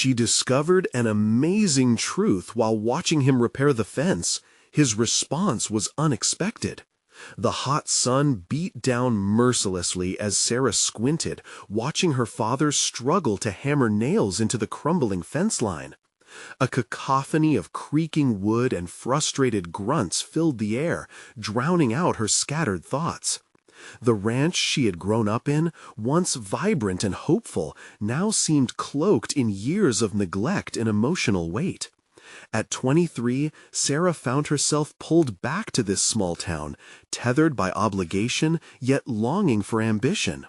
She discovered an amazing truth while watching him repair the fence. His response was unexpected. The hot sun beat down mercilessly as Sarah squinted, watching her father struggle to hammer nails into the crumbling fence line. A cacophony of creaking wood and frustrated grunts filled the air, drowning out her scattered thoughts. The ranch she had grown up in, once vibrant and hopeful, now seemed cloaked in years of neglect and emotional weight. At 23, Sarah found herself pulled back to this small town, tethered by obligation, yet longing for ambition.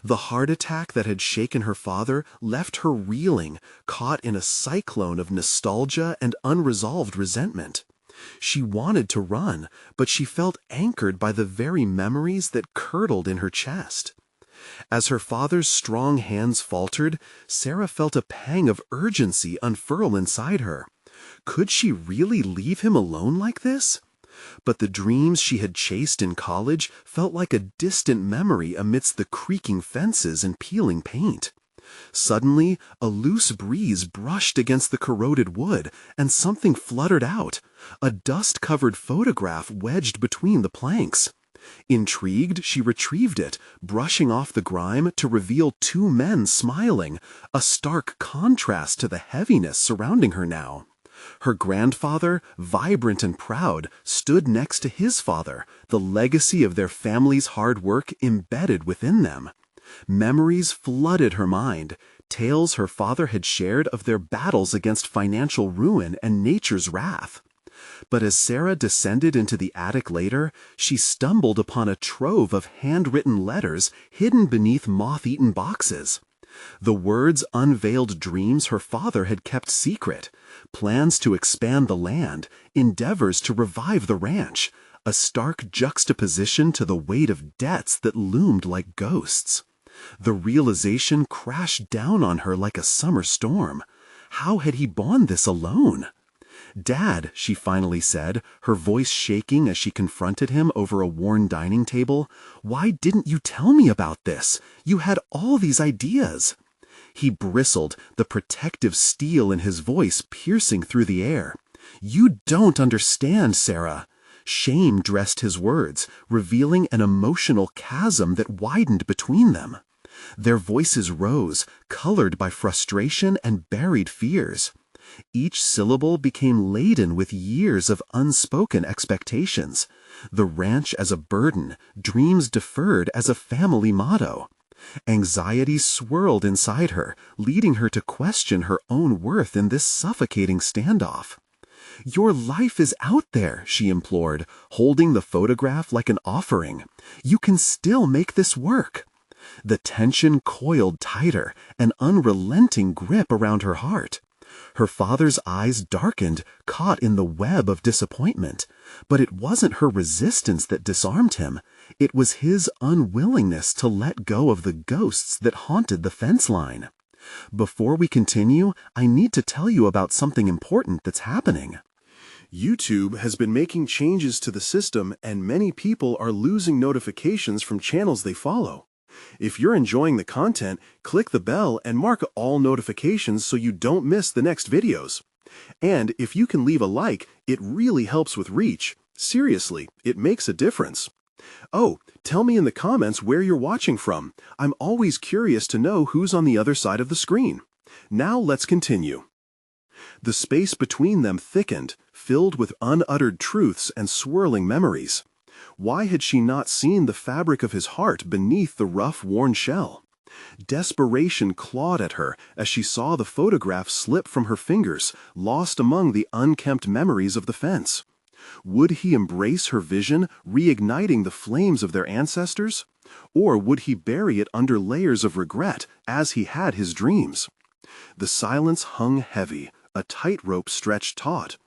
The heart attack that had shaken her father left her reeling, caught in a cyclone of nostalgia and unresolved resentment. She wanted to run, but she felt anchored by the very memories that curdled in her chest. As her father's strong hands faltered, Sarah felt a pang of urgency unfurl inside her. Could she really leave him alone like this? But the dreams she had chased in college felt like a distant memory amidst the creaking fences and peeling paint. Suddenly, a loose breeze brushed against the corroded wood, and something fluttered out, a dust-covered photograph wedged between the planks. Intrigued, she retrieved it, brushing off the grime to reveal two men smiling, a stark contrast to the heaviness surrounding her now. Her grandfather, vibrant and proud, stood next to his father, the legacy of their family's hard work embedded within them. Memories flooded her mind, tales her father had shared of their battles against financial ruin and nature's wrath. But as Sarah descended into the attic later, she stumbled upon a trove of handwritten letters hidden beneath moth-eaten boxes. The words unveiled dreams her father had kept secret, plans to expand the land, endeavors to revive the ranch, a stark juxtaposition to the weight of debts that loomed like ghosts. The realization crashed down on her like a summer storm. How had he borne this alone? "Dad," she finally said, her voice shaking as she confronted him over a worn dining table, "why didn't you tell me about this? You had all these ideas." He bristled, the protective steel in his voice piercing through the air. "You don't understand, Sarah." Shame dressed his words, revealing an emotional chasm that widened between them. Their voices rose, colored by frustration and buried fears. Each syllable became laden with years of unspoken expectations. The ranch as a burden, dreams deferred as a family motto. Anxiety swirled inside her, leading her to question her own worth in this suffocating standoff. "Your life is out there," she implored, holding the photograph like an offering. "You can still make this work." The tension coiled tighter, an unrelenting grip around her heart. Her father's eyes darkened, caught in the web of disappointment. But it wasn't her resistance that disarmed him. It was his unwillingness to let go of the ghosts that haunted the fence line. Before we continue, I need to tell you about something important that's happening. YouTube has been making changes to the system, and many people are losing notifications from channels they follow. If you're enjoying the content, click the bell and mark all notifications so you don't miss the next videos. And if you can leave a like, it really helps with reach. Seriously, it makes a difference. Oh, tell me in the comments where you're watching from. I'm always curious to know who's on the other side of the screen. Now let's continue. The space between them thickened, filled with unuttered truths and swirling memories. Why had she not seen the fabric of his heart beneath the rough, worn shell? Desperation clawed at her as she saw the photograph slip from her fingers, lost among the unkempt memories of the fence. Would he embrace her vision, reigniting the flames of their ancestors? Or would he bury it under layers of regret, as he had his dreams? The silence hung heavy, a tightrope stretched taut.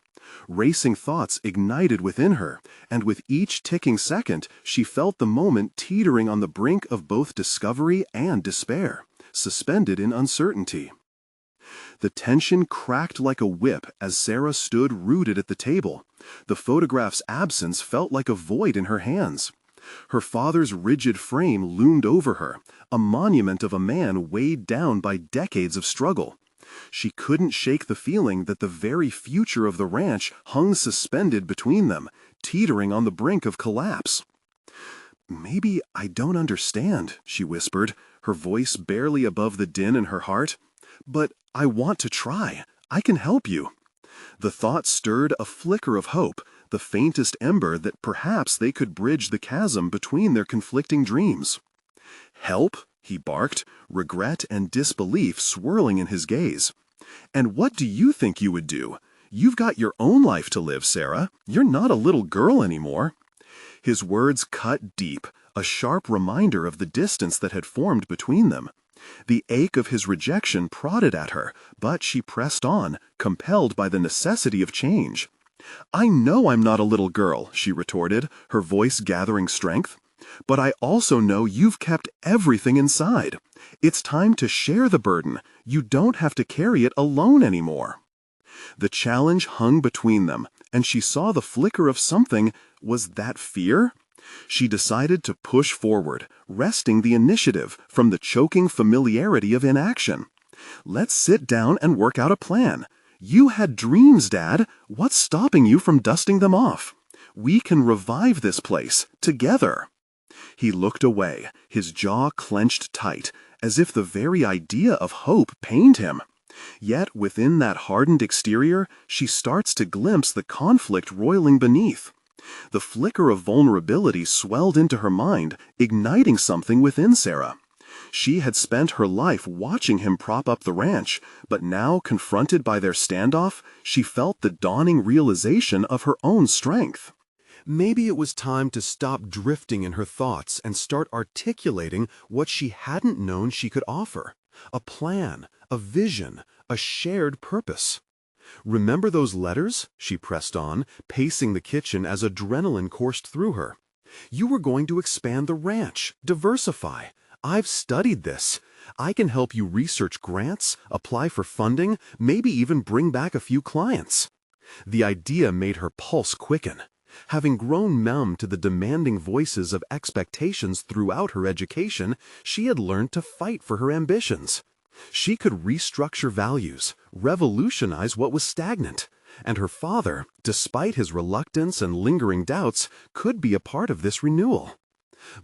Racing thoughts ignited within her, and with each ticking second, she felt the moment teetering on the brink of both discovery and despair, suspended in uncertainty. The tension cracked like a whip as Sarah stood rooted at the table. The photograph's absence felt like a void in her hands. Her father's rigid frame loomed over her, a monument of a man weighed down by decades of struggle. She couldn't shake the feeling that the very future of the ranch hung suspended between them, teetering on the brink of collapse. "Maybe I don't understand," she whispered, her voice barely above the din in her heart. "But I want to try. I can help you." The thought stirred a flicker of hope, the faintest ember that perhaps they could bridge the chasm between their conflicting dreams. "Help?" he barked, regret and disbelief swirling in his gaze. "And what do you think you would do? You've got your own life to live, Sarah. You're not a little girl anymore." His words cut deep, a sharp reminder of the distance that had formed between them. The ache of his rejection prodded at her, but she pressed on, compelled by the necessity of change. "I know I'm not a little girl," she retorted, her voice gathering strength. "But I also know you've kept everything inside. It's time to share the burden. You don't have to carry it alone anymore." The challenge hung between them, and she saw the flicker of something. Was that fear? She decided to push forward, wresting the initiative from the choking familiarity of inaction. "Let's sit down and work out a plan. You had dreams, Dad. What's stopping you from dusting them off? We can revive this place, together." He looked away, his jaw clenched tight, as if the very idea of hope pained him. Yet within that hardened exterior, she starts to glimpse the conflict roiling beneath. The flicker of vulnerability swelled into her mind, igniting something within Sarah. She had spent her life watching him prop up the ranch, but now, confronted by their standoff, she felt the dawning realization of her own strength. Maybe it was time to stop drifting in her thoughts and start articulating what she hadn't known she could offer. A plan, a vision, a shared purpose. "Remember those letters?" she pressed on, pacing the kitchen as adrenaline coursed through her. "You were going to expand the ranch, diversify. I've studied this. I can help you research grants, apply for funding, maybe even bring back a few clients." The idea made her pulse quicken. Having grown numb to the demanding voices of expectations throughout her education, she had learned to fight for her ambitions. She could restructure values, revolutionize what was stagnant, and her father, despite his reluctance and lingering doubts, could be a part of this renewal.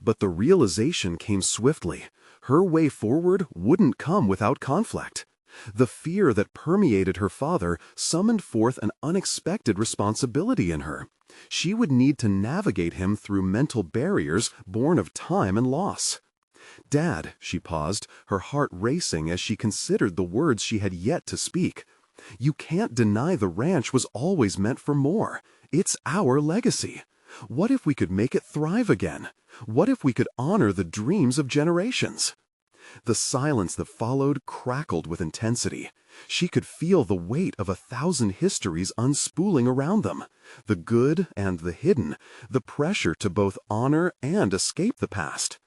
But the realization came swiftly. Her way forward wouldn't come without conflict. The fear that permeated her father summoned forth an unexpected responsibility in her. She would need to navigate him through mental barriers born of time and loss. "Dad," she paused, her heart racing as she considered the words she had yet to speak. "You can't deny the ranch was always meant for more. It's our legacy. What if we could make it thrive again? What if we could honor the dreams of generations?" The silence that followed crackled with intensity. She could feel the weight of 1,000 histories unspooling around them, the good and the hidden, the pressure to both honor and escape the past.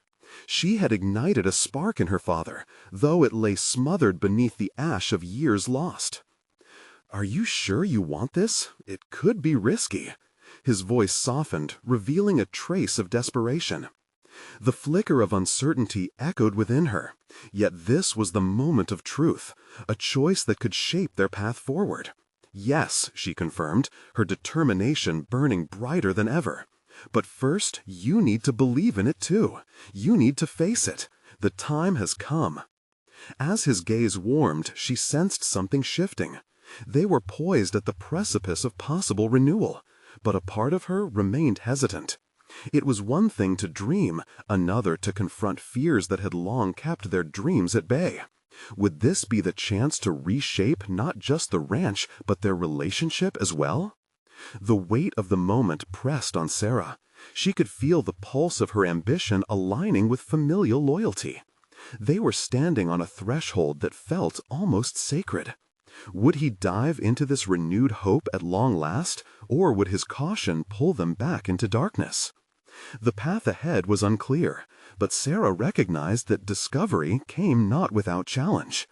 She had ignited a spark in her father, though it lay smothered beneath the ash of years lost. "Are you sure you want this? It could be risky." His voice softened, revealing a trace of desperation. The flicker of uncertainty echoed within her, yet this was the moment of truth, a choice that could shape their path forward. "Yes," she confirmed, her determination burning brighter than ever. "But first, you need to believe in it too. You need to face it. The time has come." As his gaze warmed, she sensed something shifting. They were poised at the precipice of possible renewal, but a part of her remained hesitant. It was one thing to dream, another to confront fears that had long kept their dreams at bay. Would this be the chance to reshape not just the ranch, but their relationship as well? The weight of the moment pressed on Sarah. She could feel the pulse of her ambition aligning with familial loyalty. They were standing on a threshold that felt almost sacred. Would he dive into this renewed hope at long last, or would his caution pull them back into darkness? The path ahead was unclear, but Sarah recognized that discovery came not without challenge.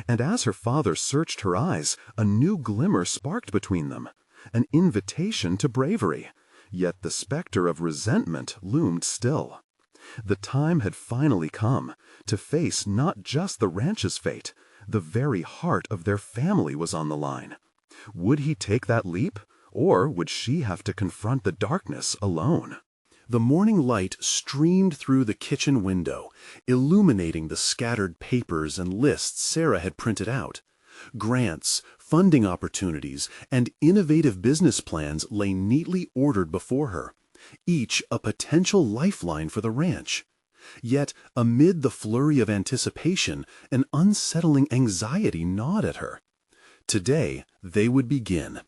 And as her father searched her eyes, a new glimmer sparked between them, an invitation to bravery. Yet the specter of resentment loomed still. The time had finally come to face not just the ranch's fate, The very heart of their family was on the line. Would he take that leap, or would she have to confront the darkness alone? The morning light streamed through the kitchen window, illuminating the scattered papers and lists Sarah had printed out. Grants, funding opportunities, and innovative business plans lay neatly ordered before her, each a potential lifeline for the ranch. Yet, amid the flurry of anticipation, an unsettling anxiety gnawed at her. Today, they would begin.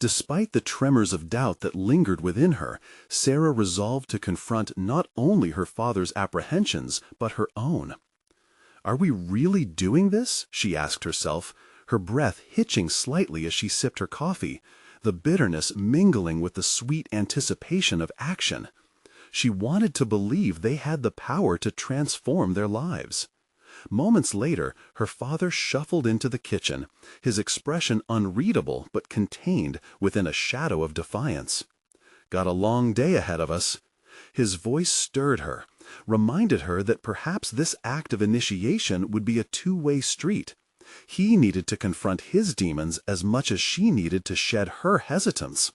Despite the tremors of doubt that lingered within her, Sarah resolved to confront not only her father's apprehensions, but her own. "Are we really doing this?" she asked herself, her breath hitching slightly as she sipped her coffee, the bitterness mingling with the sweet anticipation of action. She wanted to believe they had the power to transform their lives. Moments later, her father shuffled into the kitchen, his expression unreadable but contained within a shadow of defiance. "Got a long day ahead of us." His voice stirred her, reminded her that perhaps this act of initiation would be a two-way street. He needed to confront his demons as much as she needed to shed her hesitance.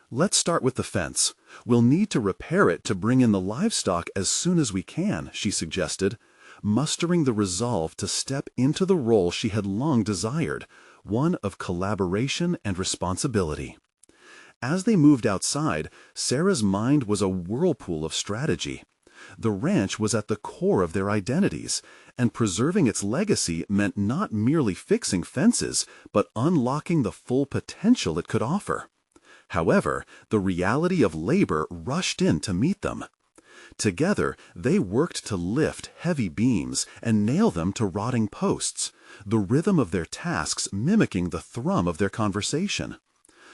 "Let's start with the fence. We'll need to repair it to bring in the livestock as soon as we can," she suggested, mustering the resolve to step into the role she had long desired, one of collaboration and responsibility. As they moved outside, Sarah's mind was a whirlpool of strategy. The ranch was at the core of their identities, and preserving its legacy meant not merely fixing fences, but unlocking the full potential it could offer. However, the reality of labor rushed in to meet them. Together, they worked to lift heavy beams and nail them to rotting posts, the rhythm of their tasks mimicking the thrum of their conversation.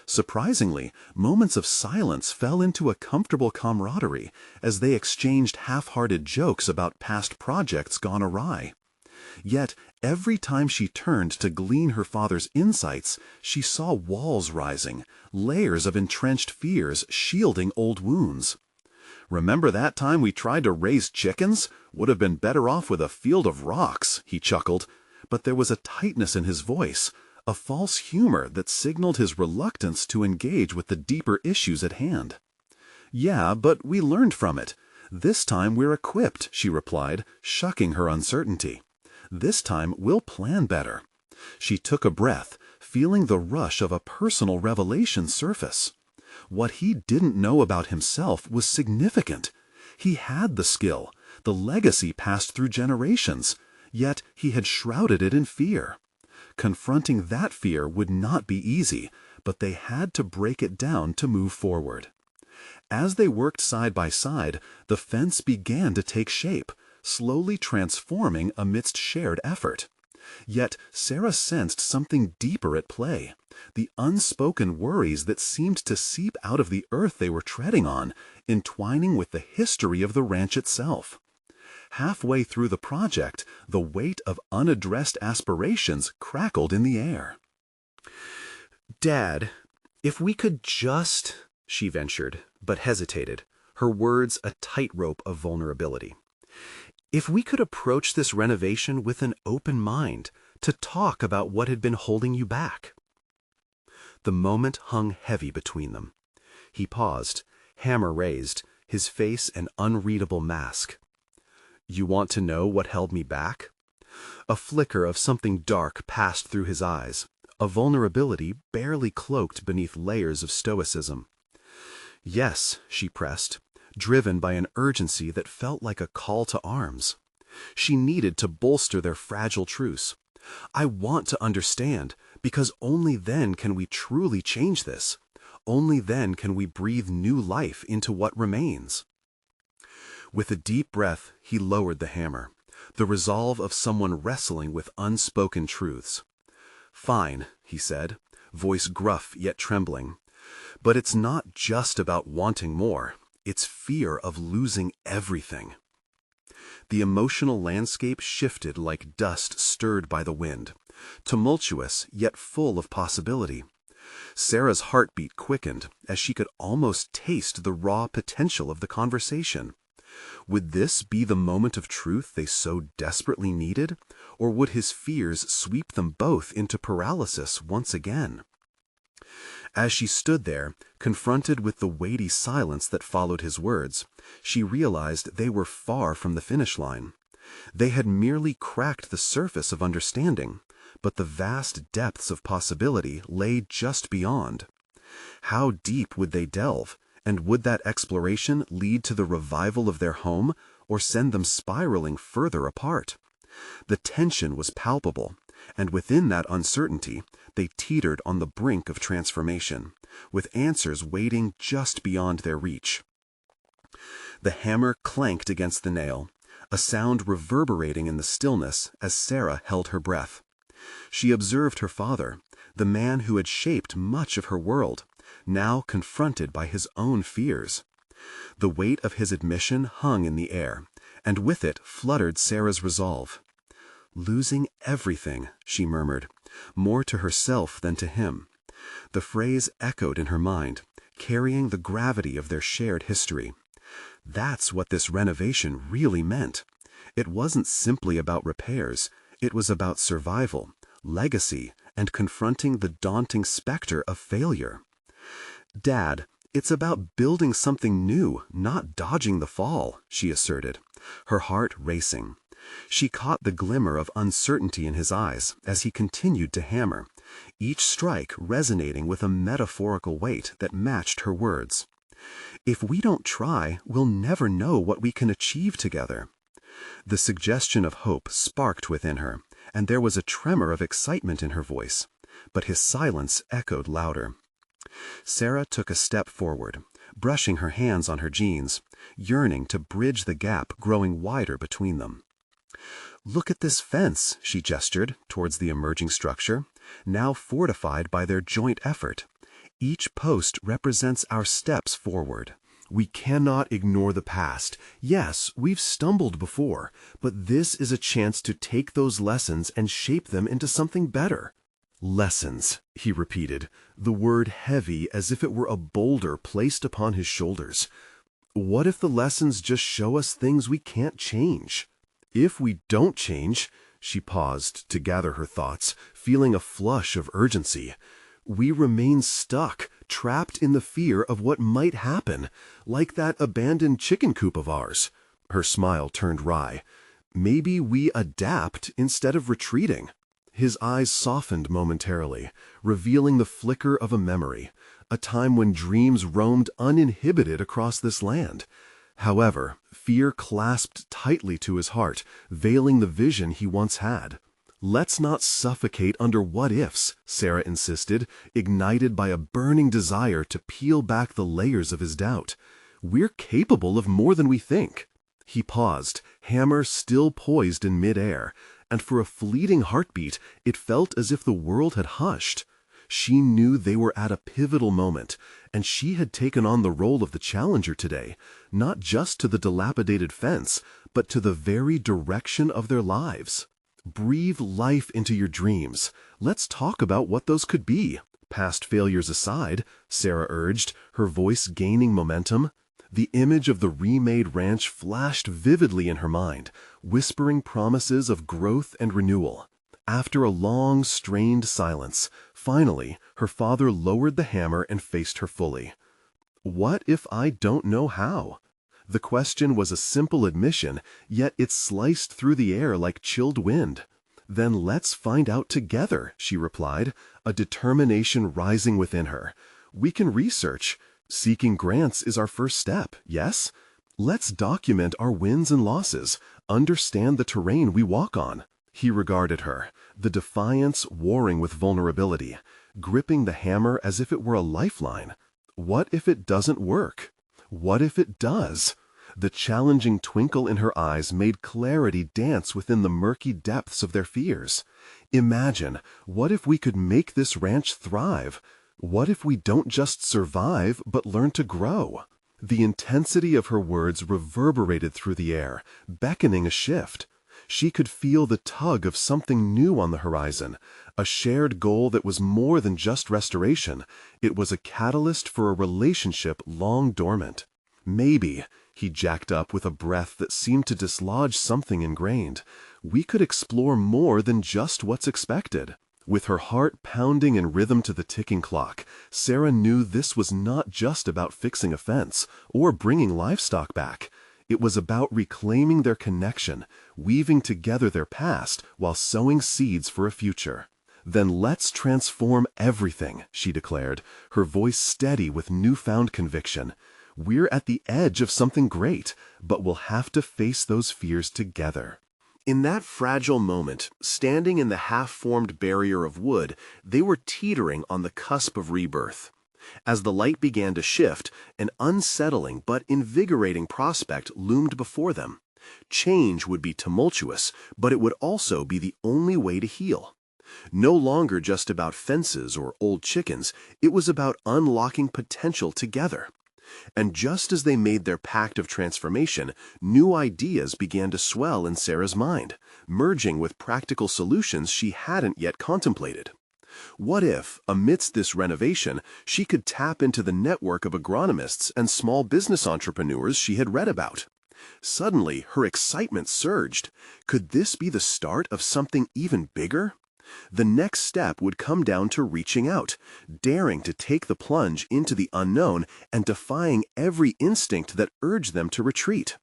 Surprisingly, moments of silence fell into a comfortable camaraderie as they exchanged half-hearted jokes about past projects gone awry. Yet, every time she turned to glean her father's insights, she saw walls rising, layers of entrenched fears shielding old wounds. "Remember that time we tried to raise chickens? Would have been better off with a field of rocks," he chuckled, but there was a tightness in his voice, a false humor that signaled his reluctance to engage with the deeper issues at hand. "Yeah, but we learned from it. This time we're equipped," she replied, shucking her uncertainty. "This time we'll plan better." She took a breath, feeling the rush of a personal revelation surface. What he didn't know about himself was significant. He had the skill, the legacy passed through generations, yet he had shrouded it in fear. Confronting that fear would not be easy, but they had to break it down to move forward. As they worked side by side, the fence began to take shape, slowly transforming amidst shared effort. Yet Sarah sensed something deeper at play, the unspoken worries that seemed to seep out of the earth they were treading on, entwining with the history of the ranch itself. Halfway through the project, the weight of unaddressed aspirations crackled in the air. "Dad, if we could just—" she ventured, but hesitated, her words a tightrope of vulnerability. "If we could approach this renovation with an open mind, to talk about what had been holding you back." The moment hung heavy between them. He paused, hammer raised, his face an unreadable mask. "You want to know what held me back?" A flicker of something dark passed through his eyes, a vulnerability barely cloaked beneath layers of stoicism. "Yes," she pressed, driven by an urgency that felt like a call to arms. She needed to bolster their fragile truce. "I want to understand, because only then can we truly change this. Only then can we breathe new life into what remains." With a deep breath, he lowered the hammer, the resolve of someone wrestling with unspoken truths. "Fine," he said, voice gruff yet trembling. "But it's not just about wanting more. It's fear of losing everything." The emotional landscape shifted like dust stirred by the wind, tumultuous yet full of possibility. Sarah's heartbeat quickened as she could almost taste the raw potential of the conversation. Would this be the moment of truth they so desperately needed, or would his fears sweep them both into paralysis once again? As she stood there, confronted with the weighty silence that followed his words, she realized they were far from the finish line. They had merely cracked the surface of understanding, but the vast depths of possibility lay just beyond. How deep would they delve, and would that exploration lead to the revival of their home or send them spiraling further apart? The tension was palpable, and within that uncertainty, they teetered on the brink of transformation, with answers waiting just beyond their reach. The hammer clanked against the nail, a sound reverberating in the stillness as Sarah held her breath. She observed her father, the man who had shaped much of her world, now confronted by his own fears. The weight of his admission hung in the air, and with it fluttered Sarah's resolve. "Losing everything," she murmured, more to herself than to him. The phrase echoed in her mind, carrying the gravity of their shared history. That's what this renovation really meant. It wasn't simply about repairs, it was about survival, legacy, and confronting the daunting specter of failure. "Dad, it's about building something new, not dodging the fall," she asserted, her heart racing. She caught the glimmer of uncertainty in his eyes as he continued to hammer, each strike resonating with a metaphorical weight that matched her words. "If we don't try, we'll never know what we can achieve together." The suggestion of hope sparked within her, and there was a tremor of excitement in her voice, but his silence echoed louder. Sarah took a step forward, brushing her hands on her jeans, yearning to bridge the gap growing wider between them. "Look at this fence," she gestured towards the emerging structure, now fortified by their joint effort. "Each post represents our steps forward. We cannot ignore the past. Yes, we've stumbled before, but this is a chance to take those lessons and shape them into something better." "Lessons," he repeated, the word heavy as if it were a boulder placed upon his shoulders. "What if the lessons just show us things we can't change? If we don't change," she paused to gather her thoughts, feeling a flush of urgency, "we remain stuck, trapped in the fear of what might happen, like that abandoned chicken coop of ours." Her smile turned wry. "Maybe we adapt instead of retreating." His eyes softened momentarily, revealing the flicker of a memory, a time when dreams roamed uninhibited across this land. However, fear clasped tightly to his heart, veiling the vision he once had. "Let's not suffocate under what-ifs," Sarah insisted, ignited by a burning desire to peel back the layers of his doubt. "We're capable of more than we think." He paused, hammer still poised in midair, and for a fleeting heartbeat it felt as if the world had hushed. She knew they were at a pivotal moment, and she had taken on the role of the challenger today, not just to the dilapidated fence, but to the very direction of their lives. "Breathe life into your dreams. Let's talk about what those could be, past failures aside," Sarah urged, her voice gaining momentum. The image of the remade ranch flashed vividly in her mind, whispering promises of growth and renewal. After a long, strained silence, finally, her father lowered the hammer and faced her fully. "What if I don't know how?" The question was a simple admission, yet it sliced through the air like chilled wind. "Then let's find out together," she replied, a determination rising within her. "We can research. Seeking grants is our first step, yes? Let's document our wins and losses, understand the terrain we walk on." He regarded her, the defiance warring with vulnerability, gripping the hammer as if it were a lifeline. What if it doesn't work? What if it does? The challenging twinkle in her eyes made clarity dance within the murky depths of their fears. "Imagine, what if we could make this ranch thrive? What if we don't just survive, but learn to grow?" The intensity of her words reverberated through the air, beckoning a shift. She could feel the tug of something new on the horizon, a shared goal that was more than just restoration. It was a catalyst for a relationship long dormant. Maybe, he jacked up with a breath that seemed to dislodge something ingrained, we could explore more than just what's expected. With her heart pounding in rhythm to the ticking clock, Sarah knew this was not just about fixing a fence or bringing livestock back. It was about reclaiming their connection, weaving together their past while sowing seeds for a future. "Then let's transform everything," she declared, her voice steady with newfound conviction. "We're at the edge of something great, but we'll have to face those fears together." In that fragile moment, standing in the half-formed barrier of wood, they were teetering on the cusp of rebirth. As the light began to shift, an unsettling but invigorating prospect loomed before them. Change would be tumultuous, but it would also be the only way to heal. No longer just about fences or old chickens, it was about unlocking potential together. And just as they made their pact of transformation, new ideas began to swell in Sarah's mind, merging with practical solutions she hadn't yet contemplated. What if, amidst this renovation, she could tap into the network of agronomists and small business entrepreneurs she had read about? Suddenly, her excitement surged. Could this be the start of something even bigger? The next step would come down to reaching out, daring to take the plunge into the unknown and defying every instinct that urged them to retreat.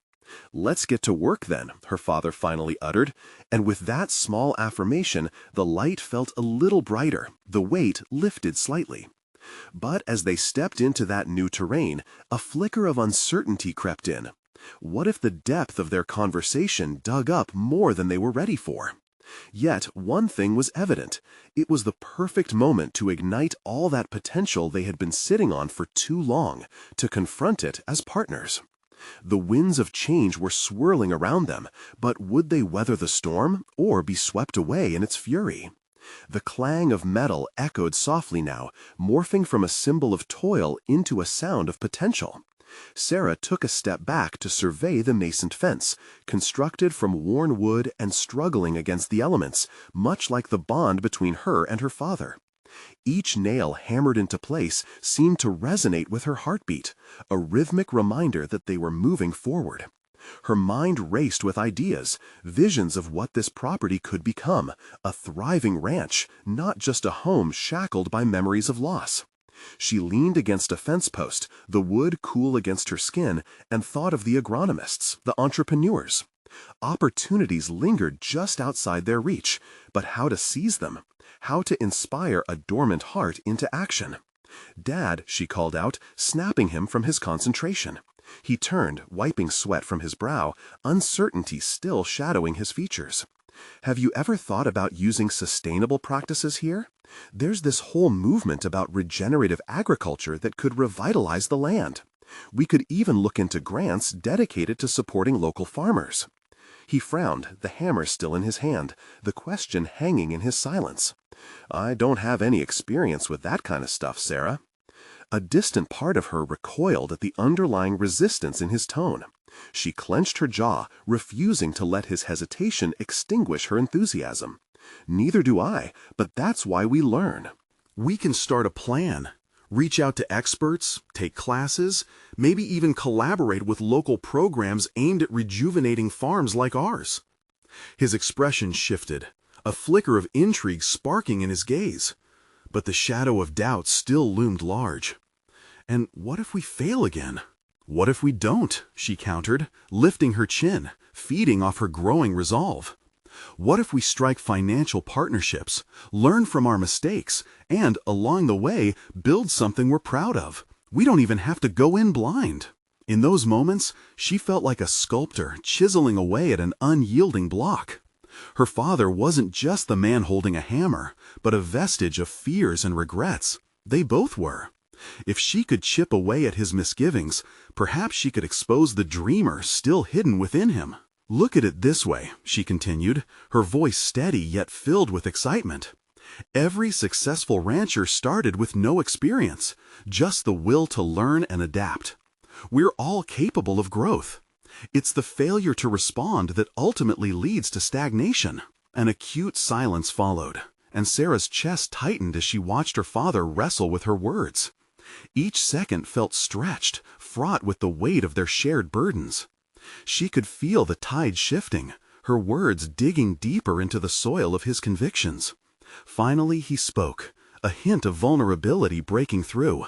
"Let's get to work then," her father finally uttered, and with that small affirmation, the light felt a little brighter, the weight lifted slightly. But as they stepped into that new terrain, a flicker of uncertainty crept in. What if the depth of their conversation dug up more than they were ready for? Yet one thing was evident. It was the perfect moment to ignite all that potential they had been sitting on for too long, to confront it as partners. The winds of change were swirling around them, but would they weather the storm or be swept away in its fury? The clang of metal echoed softly now, morphing from a symbol of toil into a sound of potential. Sarah took a step back to survey the nascent fence, constructed from worn wood and struggling against the elements, much like the bond between her and her father. Each nail hammered into place seemed to resonate with her heartbeat, a rhythmic reminder that they were moving forward. Her mind raced with ideas, visions of what this property could become, a thriving ranch, not just a home shackled by memories of loss. She leaned against a fence post, the wood cool against her skin, and thought of the agronomists, the entrepreneurs. Opportunities lingered just outside their reach, but how to seize them? How to inspire a dormant heart into action? "Dad," she called out, snapping him from his concentration. He turned, wiping sweat from his brow, uncertainty still shadowing his features. "Have you ever thought about using sustainable practices here? There's this whole movement about regenerative agriculture that could revitalize the land. We could even look into grants dedicated to supporting local farmers." He frowned, the hammer still in his hand, the question hanging in his silence. "I don't have any experience with that kind of stuff, Sarah." A distant part of her recoiled at the underlying resistance in his tone. She clenched her jaw, refusing to let his hesitation extinguish her enthusiasm. "Neither do I, but that's why we learn. We can start a plan, reach out to experts, take classes, maybe even collaborate with local programs aimed at rejuvenating farms like ours." His expression shifted, a flicker of intrigue sparking in his gaze. But the shadow of doubt still loomed large. "And what if we fail again?" "What if we don't?" she countered, lifting her chin, feeding off her growing resolve. "What if we strike financial partnerships, learn from our mistakes, and, along the way, build something we're proud of? We don't even have to go in blind." In those moments, she felt like a sculptor chiseling away at an unyielding block. Her father wasn't just the man holding a hammer, but a vestige of fears and regrets. They both were. If she could chip away at his misgivings, perhaps she could expose the dreamer still hidden within him. "Look at it this way," she continued, her voice steady yet filled with excitement. "Every successful rancher started with no experience, just the will to learn and adapt. We're all capable of growth. It's the failure to respond that ultimately leads to stagnation." An acute silence followed, and Sarah's chest tightened as she watched her father wrestle with her words. Each second felt stretched, fraught with the weight of their shared burdens. She could feel the tide shifting, her words digging deeper into the soil of his convictions. Finally he spoke, a hint of vulnerability breaking through.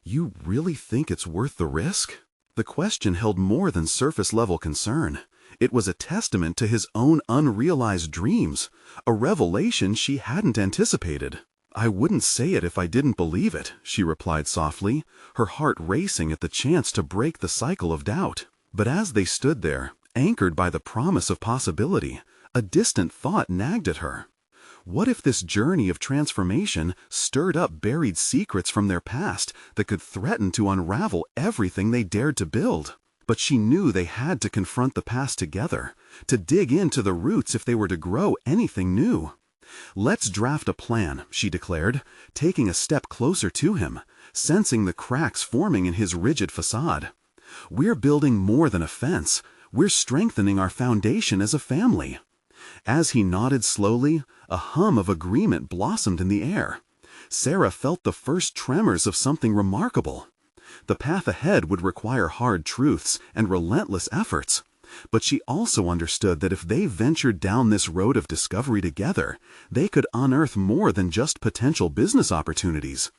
"You really think it's worth the risk?" The question held more than surface-level concern. It was a testament to his own unrealized dreams, a revelation she hadn't anticipated. "I wouldn't say it if I didn't believe it," she replied softly, her heart racing at the chance to break the cycle of doubt. But as they stood there, anchored by the promise of possibility, a distant thought nagged at her. What if this journey of transformation stirred up buried secrets from their past that could threaten to unravel everything they dared to build? But she knew they had to confront the past together, to dig into the roots if they were to grow anything new. "Let's draft a plan," she declared, taking a step closer to him, sensing the cracks forming in his rigid facade. "We're building more than a fence. We're strengthening our foundation as a family." As he nodded slowly, a hum of agreement blossomed in the air. Sarah felt the first tremors of something remarkable. The path ahead would require hard truths and relentless efforts, but she also understood that if they ventured down this road of discovery together, they could unearth more than just potential business opportunities.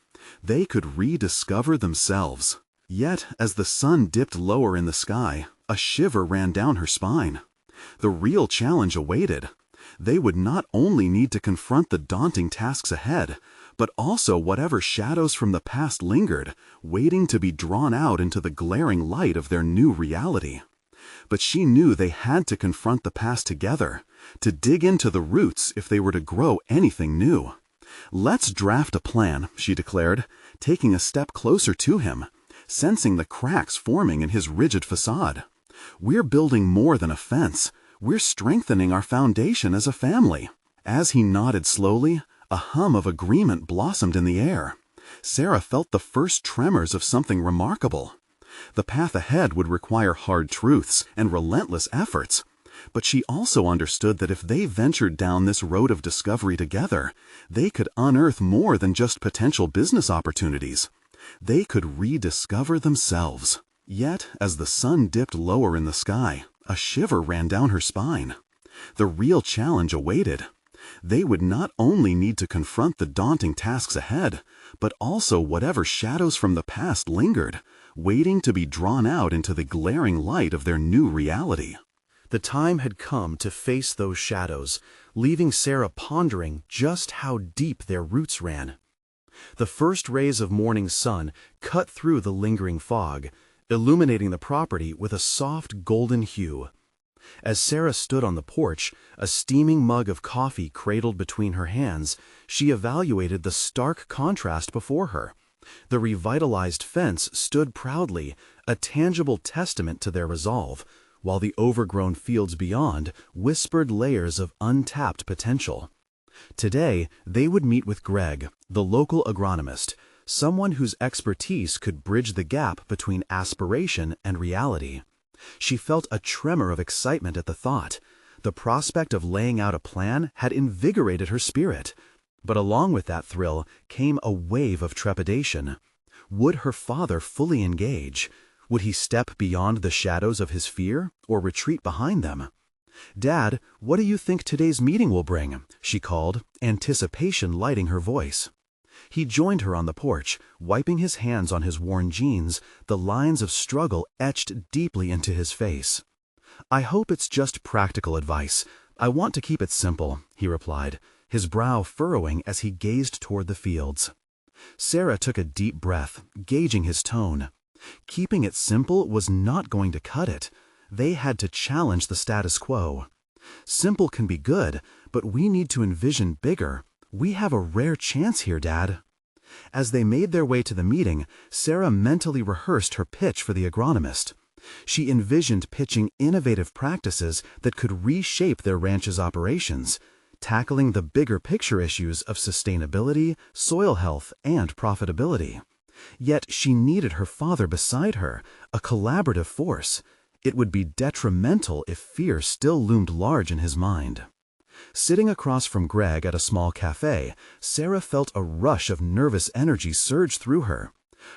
They could rediscover themselves. Yet, as the sun dipped lower in the sky, a shiver ran down her spine. The real challenge awaited. They would not only need to confront the daunting tasks ahead, but also whatever shadows from the past lingered, waiting to be drawn out into the glaring light of their new reality. But she knew they had to confront the past together, to dig into the roots if they were to grow anything new. "Let's draft a plan," she declared, taking a step closer to him, sensing the cracks forming in his rigid facade. "We're building more than a fence. We're strengthening our foundation as a family." As he nodded slowly, a hum of agreement blossomed in the air. Sarah felt the first tremors of something remarkable. The path ahead would require hard truths and relentless efforts, but she also understood that if they ventured down this road of discovery together, they could unearth more than just potential business opportunities. They could rediscover themselves. Yet, as the sun dipped lower in the sky, a shiver ran down her spine. The real challenge awaited. They would not only need to confront the daunting tasks ahead, but also whatever shadows from the past lingered, waiting to be drawn out into the glaring light of their new reality. The time had come to face those shadows, leaving Sarah pondering just how deep their roots ran. The first rays of morning sun cut through the lingering fog, illuminating the property with a soft golden hue. As Sarah stood on the porch, a steaming mug of coffee cradled between her hands, she evaluated the stark contrast before her. The revitalized fence stood proudly, a tangible testament to their resolve, while the overgrown fields beyond whispered layers of untapped potential. Today, they would meet with Greg, the local agronomist, someone whose expertise could bridge the gap between aspiration and reality. She felt a tremor of excitement at the thought. The prospect of laying out a plan had invigorated her spirit. But along with that thrill came a wave of trepidation. Would her father fully engage? Would he step beyond the shadows of his fear, or retreat behind them? "Dad, what do you think today's meeting will bring?" she called, anticipation lighting her voice. He joined her on the porch, wiping his hands on his worn jeans, the lines of struggle etched deeply into his face. "I hope it's just practical advice. I want to keep it simple," he replied, his brow furrowing as he gazed toward the fields. Sarah took a deep breath, gauging his tone. Keeping it simple was not going to cut it. They had to challenge the status quo. "Simple can be good, but we need to envision bigger. We have a rare chance here, Dad." As they made their way to the meeting, Sarah mentally rehearsed her pitch for the agronomist. She envisioned pitching innovative practices that could reshape their ranch's operations, tackling the bigger picture issues of sustainability, soil health, and profitability. Yet she needed her father beside her, a collaborative force. It would be detrimental if fear still loomed large in his mind. Sitting across from Greg at a small cafe, Sarah felt a rush of nervous energy surge through her.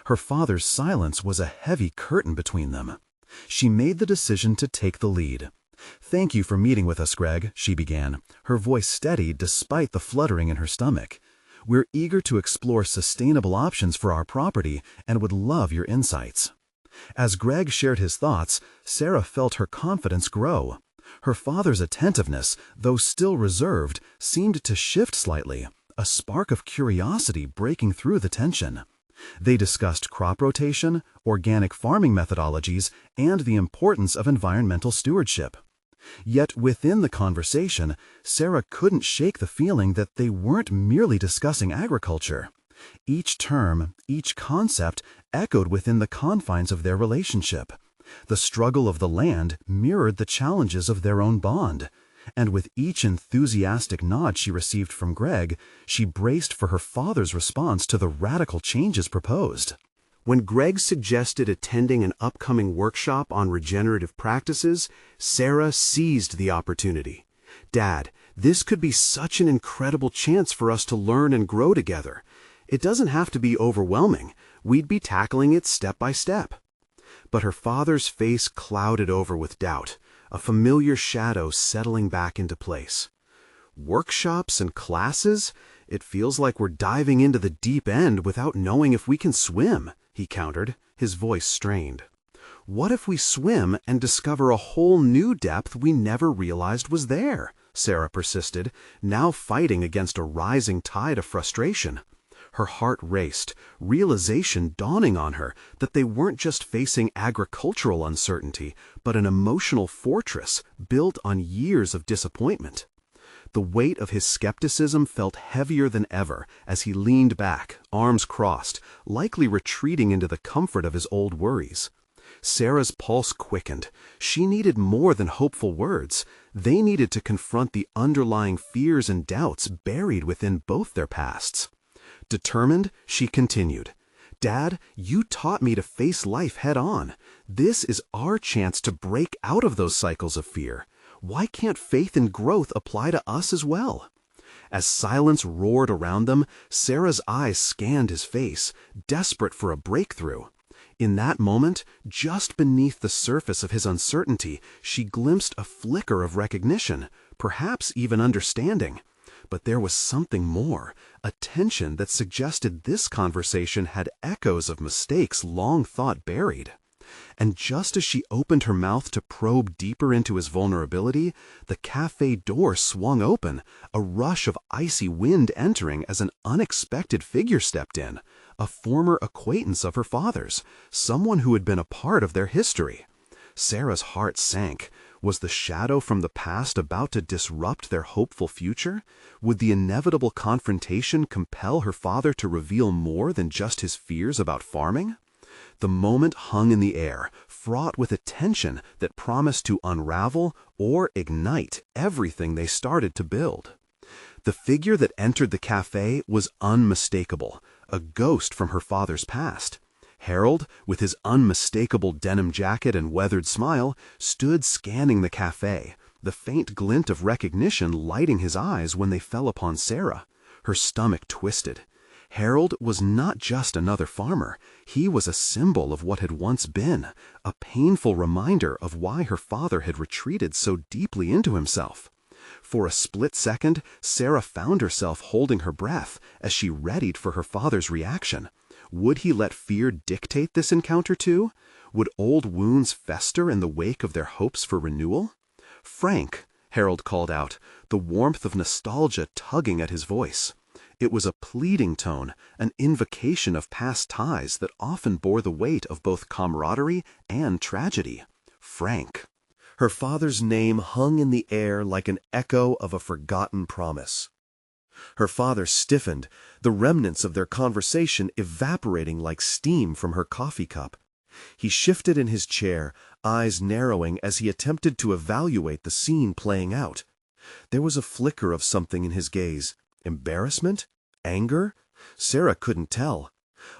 Her father's silence was a heavy curtain between them. She made the decision to take the lead. "Thank you for meeting with us, Greg," she began, her voice steady despite the fluttering in her stomach. "We're eager to explore sustainable options for our property and would love your insights." As Greg shared his thoughts, Sarah felt her confidence grow. Her father's attentiveness, though still reserved, seemed to shift slightly, a spark of curiosity breaking through the tension. They discussed crop rotation, organic farming methodologies, and the importance of environmental stewardship. Yet within the conversation, Sarah couldn't shake the feeling that they weren't merely discussing agriculture. Each term, each concept echoed within the confines of their relationship. The struggle of the land mirrored the challenges of their own bond. And with each enthusiastic nod she received from Greg, she braced for her father's response to the radical changes proposed. When Greg suggested attending an upcoming workshop on regenerative practices, Sarah seized the opportunity. "Dad, this could be such an incredible chance for us to learn and grow together. It doesn't have to be overwhelming. We'd be tackling it step by step." But her father's face clouded over with doubt, a familiar shadow settling back into place. "Workshops and classes? It feels like we're diving into the deep end without knowing if we can swim," he countered, his voice strained. "What if we swim and discover a whole new depth we never realized was there?" Sarah persisted, now fighting against a rising tide of frustration. Her heart raced, realization dawning on her that they weren't just facing agricultural uncertainty, but an emotional fortress built on years of disappointment. The weight of his skepticism felt heavier than ever as he leaned back, arms crossed, likely retreating into the comfort of his old worries. Sarah's pulse quickened. She needed more than hopeful words. They needed to confront the underlying fears and doubts buried within both their pasts. Determined, she continued, "Dad, you taught me to face life head on. This is our chance to break out of those cycles of fear. Why can't faith and growth apply to us as well?" As silence roared around them, Sarah's eyes scanned his face, desperate for a breakthrough. In that moment, just beneath the surface of his uncertainty, she glimpsed a flicker of recognition, perhaps even understanding. But there was something more, a tension that suggested this conversation had echoes of mistakes long thought buried. And just as she opened her mouth to probe deeper into his vulnerability, the cafe door swung open, a rush of icy wind entering as an unexpected figure stepped in, a former acquaintance of her father's, someone who had been a part of their history. Sarah's heart sank. Was the shadow from the past about to disrupt their hopeful future? Would the inevitable confrontation compel her father to reveal more than just his fears about farming? The moment hung in the air, fraught with a tension that promised to unravel or ignite everything they started to build. The figure that entered the cafe was unmistakable, a ghost from her father's past. Harold, with his unmistakable denim jacket and weathered smile, stood scanning the cafe, the faint glint of recognition lighting his eyes when they fell upon Sarah. Her stomach twisted. Harold was not just another farmer. He was a symbol of what had once been, a painful reminder of why her father had retreated so deeply into himself. For a split second, Sarah found herself holding her breath as she readied for her father's reaction. Would he let fear dictate this encounter too? Would old wounds fester in the wake of their hopes for renewal? "Frank," Harold called out, the warmth of nostalgia tugging at his voice. It was a pleading tone, an invocation of past ties that often bore the weight of both camaraderie and tragedy. Frank. Her father's name hung in the air like an echo of a forgotten promise. Her father stiffened, the remnants of their conversation evaporating like steam from her coffee cup. He shifted in his chair, eyes narrowing as he attempted to evaluate the scene playing out. There was a flicker of something in his gaze. Embarrassment? Anger? Sarah couldn't tell.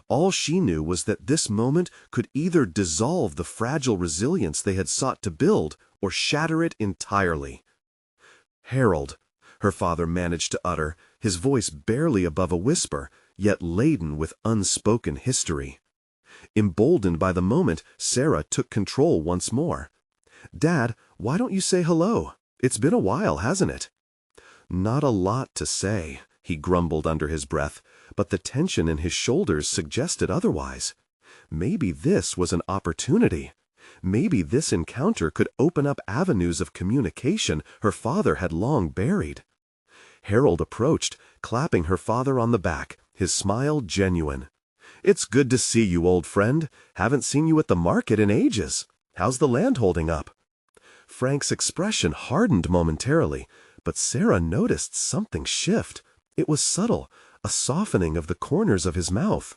All she knew was that this moment could either dissolve the fragile resilience they had sought to build or shatter it entirely. "Harold," her father managed to utter, his voice barely above a whisper, yet laden with unspoken history. Emboldened by the moment, Sarah took control once more. "Dad, why don't you say hello? It's been a while, hasn't it?" "Not a lot to say," he grumbled under his breath, but the tension in his shoulders suggested otherwise. Maybe this was an opportunity. Maybe this encounter could open up avenues of communication her father had long buried. Harold approached, clapping her father on the back, his smile genuine. "It's good to see you, old friend. Haven't seen you at the market in ages. How's the land holding up?" Frank's expression hardened momentarily, but Sarah noticed something shift. It was subtle, a softening of the corners of his mouth.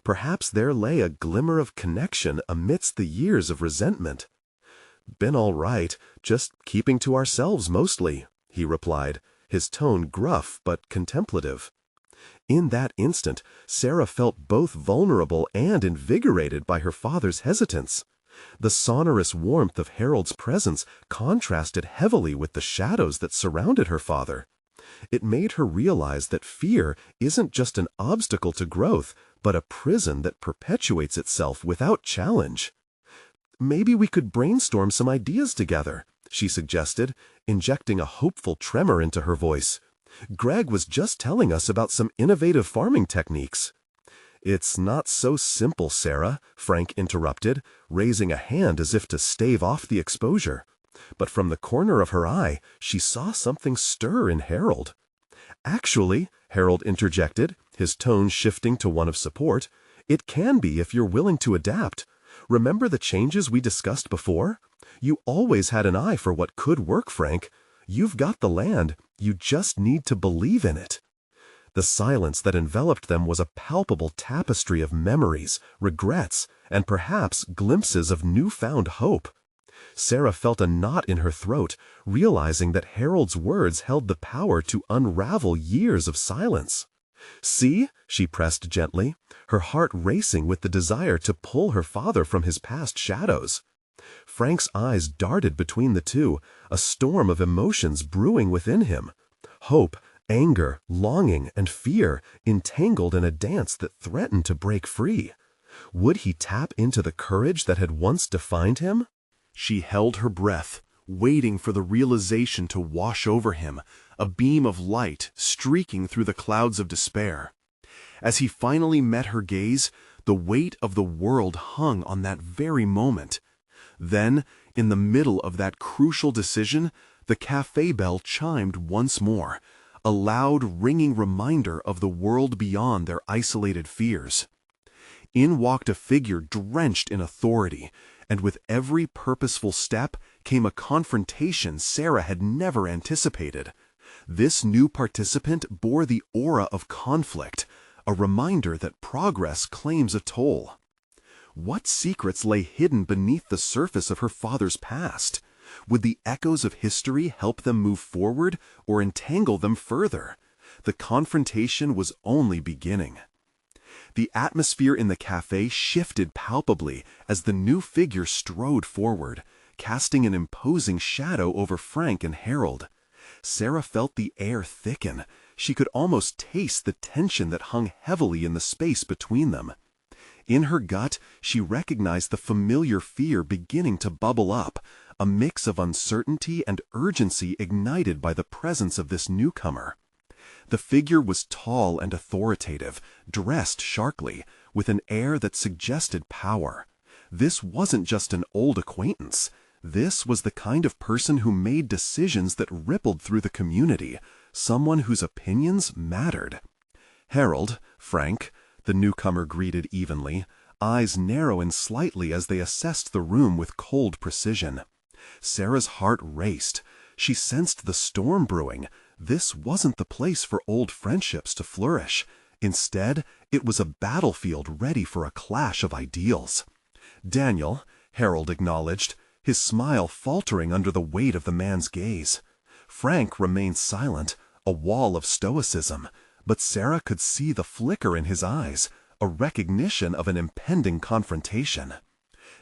Perhaps there lay a glimmer of connection amidst the years of resentment. "Been all right, just keeping to ourselves mostly," he replied, his tone gruff but contemplative. In that instant, Sarah felt both vulnerable and invigorated by her father's hesitance. The sonorous warmth of Harold's presence contrasted heavily with the shadows that surrounded her father. It made her realize that fear isn't just an obstacle to growth, but a prison that perpetuates itself without challenge. "Maybe we could brainstorm some ideas together," she suggested, injecting a hopeful tremor into her voice. "Greg was just telling us about some innovative farming techniques." "It's not so simple, Sarah," Frank interrupted, raising a hand as if to stave off the exposure. But from the corner of her eye, she saw something stir in Harold. "Actually," Harold interjected, his tone shifting to one of support, "it can be if you're willing to adapt. Remember the changes we discussed before? You always had an eye for what could work, Frank. You've got the land. You just need to believe in it." The silence that enveloped them was a palpable tapestry of memories, regrets, and perhaps glimpses of newfound hope. Sarah felt a knot in her throat, realizing that Harold's words held the power to unravel years of silence. "See?" she pressed gently, her heart racing with the desire to pull her father from his past shadows. Frank's eyes darted between the two, a storm of emotions brewing within him. Hope, anger, longing, and fear entangled in a dance that threatened to break free. Would he tap into the courage that had once defined him? She held her breath, waiting for the realization to wash over him, a beam of light streaking through the clouds of despair. As he finally met her gaze, the weight of the world hung on that very moment. Then, in the middle of that crucial decision, the cafe bell chimed once more, a loud, ringing reminder of the world beyond their isolated fears. In walked a figure drenched in authority, and with every purposeful step came a confrontation Sarah had never anticipated. This new participant bore the aura of conflict, a reminder that progress claims a toll. What secrets lay hidden beneath the surface of her father's past? Would the echoes of history help them move forward or entangle them further? The confrontation was only beginning. The atmosphere in the cafe shifted palpably as the new figure strode forward, casting an imposing shadow over Frank and Harold. Sarah felt the air thicken. She could almost taste the tension that hung heavily in the space between them. In her gut, she recognized the familiar fear beginning to bubble up, a mix of uncertainty and urgency ignited by the presence of this newcomer. The figure was tall and authoritative, dressed sharply, with an air that suggested power. This wasn't just an old acquaintance. This was the kind of person who made decisions that rippled through the community, someone whose opinions mattered. "Harold, Frank," the newcomer greeted evenly, eyes narrowing slightly as they assessed the room with cold precision. Sarah's heart raced. She sensed the storm brewing. This wasn't the place for old friendships to flourish. Instead, it was a battlefield ready for a clash of ideals. "Daniel," Harold acknowledged, his smile faltering under the weight of the man's gaze. Frank remained silent, a wall of stoicism, but Sarah could see the flicker in his eyes, a recognition of an impending confrontation.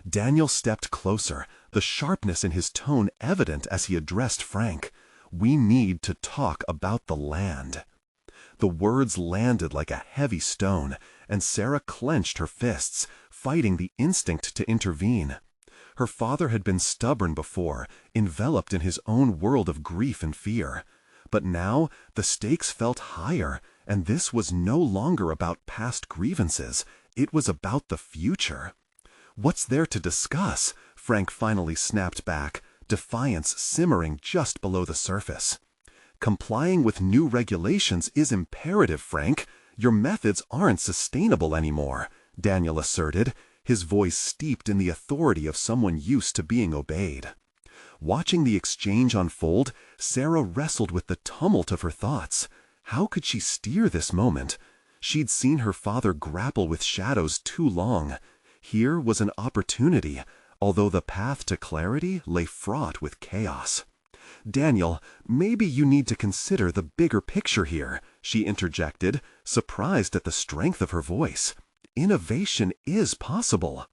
Daniel stepped closer, the sharpness in his tone evident as he addressed Frank. "We need to talk about the land." The words landed like a heavy stone, and Sarah clenched her fists, fighting the instinct to intervene. Her father had been stubborn before, enveloped in his own world of grief and fear. But now the stakes felt higher, and this was no longer about past grievances. It was about the future. "What's there to discuss?" Frank finally snapped back, defiance simmering just below the surface. "Complying with new regulations is imperative, Frank. Your methods aren't sustainable anymore," Daniel asserted, his voice steeped in the authority of someone used to being obeyed. Watching the exchange unfold, Sarah wrestled with the tumult of her thoughts. How could she steer this moment? She'd seen her father grapple with shadows too long. Here was an opportunity, although the path to clarity lay fraught with chaos. "Daniel, maybe you need to consider the bigger picture here," she interjected, surprised at the strength of her voice. "Innovation is possible."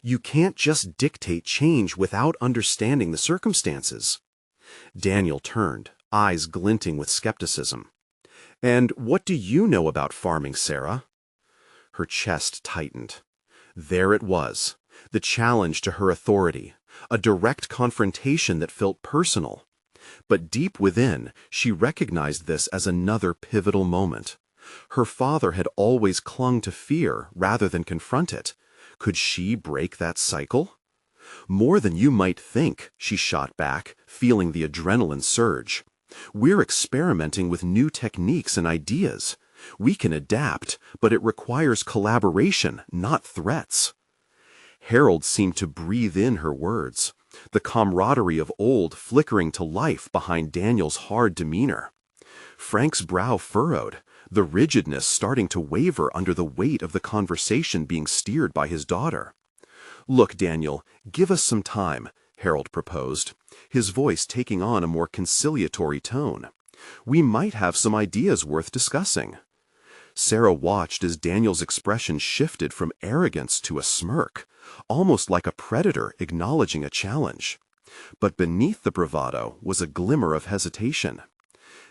You can't just dictate change without understanding the circumstances. Daniel turned, eyes glinting with skepticism. "And what do you know about farming, Sarah?" Her chest tightened. There it was, the challenge to her authority, a direct confrontation that felt personal. But deep within, she recognized this as another pivotal moment. Her father had always clung to fear rather than confront it. Could she break that cycle? "More than you might think," she shot back, feeling the adrenaline surge. "We're experimenting with new techniques and ideas. We can adapt, but it requires collaboration, not threats." Harold seemed to breathe in her words, the camaraderie of old flickering to life behind Daniel's hard demeanor. Frank's brow furrowed, the rigidness starting to waver under the weight of the conversation being steered by his daughter. "Look, Daniel, give us some time," Harold proposed, his voice taking on a more conciliatory tone. "We might have some ideas worth discussing." Sarah watched as Daniel's expression shifted from arrogance to a smirk, almost like a predator acknowledging a challenge. But beneath the bravado was a glimmer of hesitation.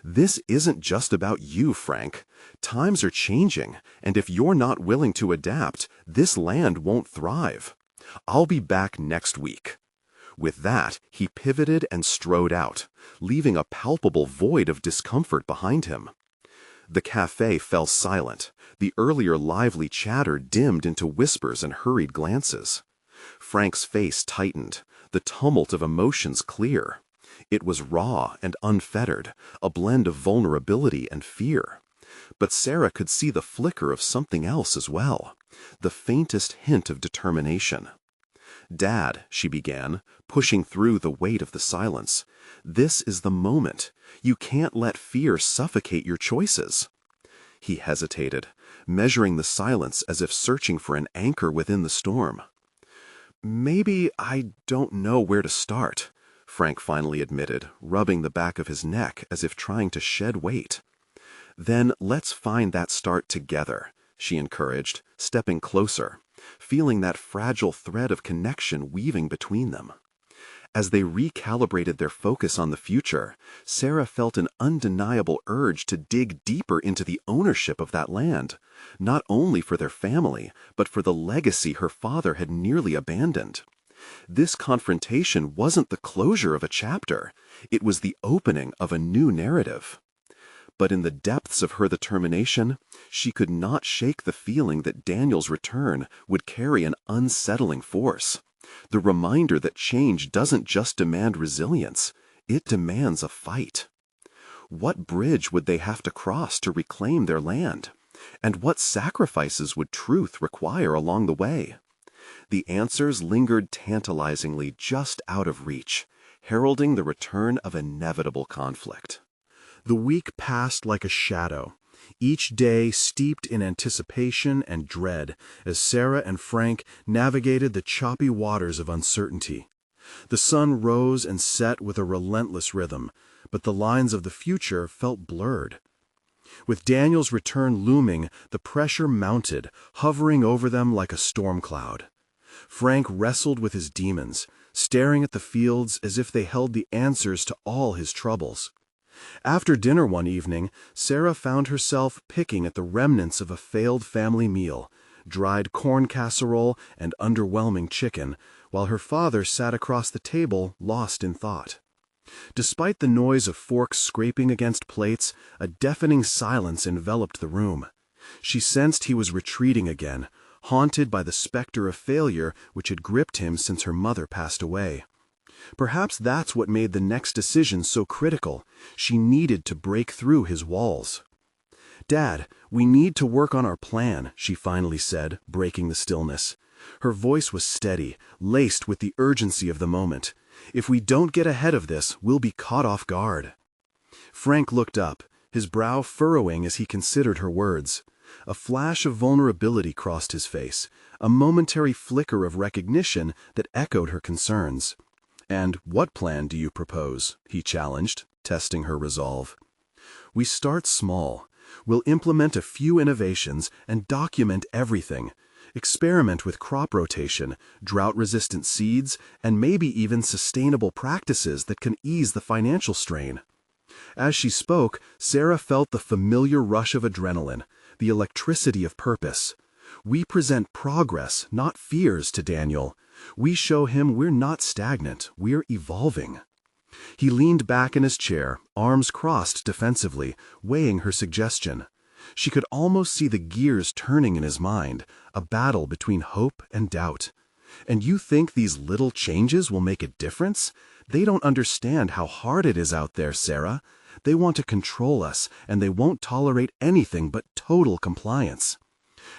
"This isn't just about you, Frank. Times are changing, and if you're not willing to adapt, this land won't thrive. I'll be back next week." With that, he pivoted and strode out, leaving a palpable void of discomfort behind him. The cafe fell silent, the earlier lively chatter dimmed into whispers and hurried glances. Frank's face tightened, the tumult of emotions clear. It was raw and unfettered, a blend of vulnerability and fear. But Sarah could see the flicker of something else as well, the faintest hint of determination. "Dad," she began, pushing through the weight of the silence, "this is the moment. You can't let fear suffocate your choices." He hesitated, measuring the silence as if searching for an anchor within the storm. "Maybe I don't know where to start," Frank finally admitted, rubbing the back of his neck as if trying to shed weight. "Then let's find that start together," she encouraged, stepping closer, feeling that fragile thread of connection weaving between them. As they recalibrated their focus on the future, Sarah felt an undeniable urge to dig deeper into the ownership of that land, not only for their family, but for the legacy her father had nearly abandoned. This confrontation wasn't the closure of a chapter, it was the opening of a new narrative. But in the depths of her determination, she could not shake the feeling that Daniel's return would carry an unsettling force. The reminder that change doesn't just demand resilience, it demands a fight. What bridge would they have to cross to reclaim their land? And what sacrifices would truth require along the way? The answers lingered tantalizingly just out of reach, heralding the return of inevitable conflict. The week passed like a shadow, each day steeped in anticipation and dread as Sarah and Frank navigated the choppy waters of uncertainty. The sun rose and set with a relentless rhythm, but the lines of the future felt blurred. With Daniel's return looming, the pressure mounted, hovering over them like a storm cloud. Frank wrestled with his demons, staring at the fields as if they held the answers to all his troubles. After dinner one evening, Sarah found herself picking at the remnants of a failed family meal, dried corn casserole and underwhelming chicken, while her father sat across the table, lost in thought. Despite the noise of forks scraping against plates, a deafening silence enveloped the room. She sensed he was retreating again, haunted by the specter of failure which had gripped him since her mother passed away. Perhaps that's what made the next decision so critical. She needed to break through his walls. "Dad, we need to work on our plan," she finally said, breaking the stillness. Her voice was steady, laced with the urgency of the moment. "If we don't get ahead of this, we'll be caught off guard." Frank looked up, his brow furrowing as he considered her words. A flash of vulnerability crossed his face, a momentary flicker of recognition that echoed her concerns. "And what plan do you propose?" he challenged, testing her resolve. "We start small. We'll implement a few innovations and document everything. Experiment with crop rotation, drought-resistant seeds, and maybe even sustainable practices that can ease the financial strain." As she spoke, Sarah felt the familiar rush of adrenaline, the electricity of purpose. "We present progress, not fears, to Daniel. We show him we're not stagnant, we're evolving." He leaned back in his chair, arms crossed defensively, weighing her suggestion. She could almost see the gears turning in his mind, a battle between hope and doubt. "And you think these little changes will make a difference? They don't understand how hard it is out there, Sarah. They want to control us, and they won't tolerate anything but total compliance."